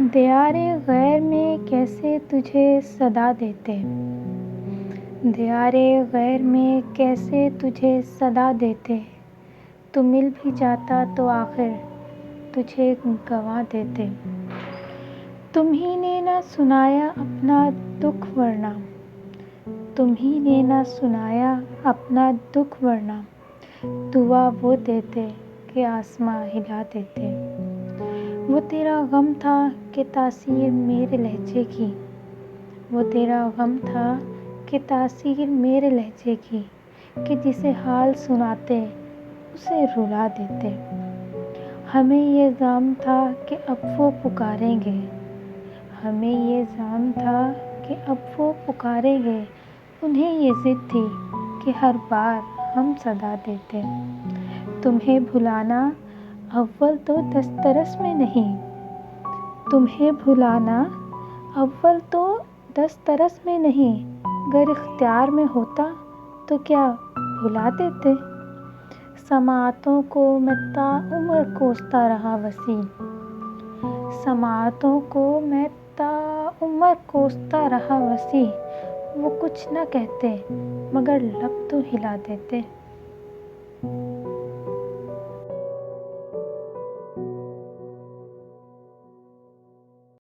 دیار غیر میں کیسے تجھے صدا دیتے، دیار غیر میں کیسے تجھے صدا دیتے، تو مل بھی جاتا تو آخر تجھے گوا دیتے۔ تمہیں نے نہ سنایا اپنا دکھ ورنہ، تمہیں نے نہ سنایا اپنا دکھ ورنہ، دعا وہ دیتے کہ آسماں ہلا دیتے۔ وہ تیرا غم تھا کہ تاثیر میرے لہجے کی، وہ تیرا غم تھا کہ تاثیر میرے لہجے کی، کہ جسے حال سناتے اسے رلا دیتے۔ ہمیں یہ زام تھا کہ اب وہ پکاریں گے، ہمیں یہ زام تھا کہ اب وہ پکاریں گے، انہیں یہ ضد تھی کہ ہر بار ہم صدا دیتے۔ تمہیں بھلانا اول تو دسترس میں نہیں، تمہیں بھلانا اول تو دسترس میں نہیں، گر اختیار میں ہوتا تو کیا بھلا دیتے۔ سماعتوں کو میں تا عمر کوستا رہا وسیع، سماعتوں کو میں تا عمر کوستا رہا وسیع، وہ کچھ نہ کہتے مگر لب تو ہلا دیتے۔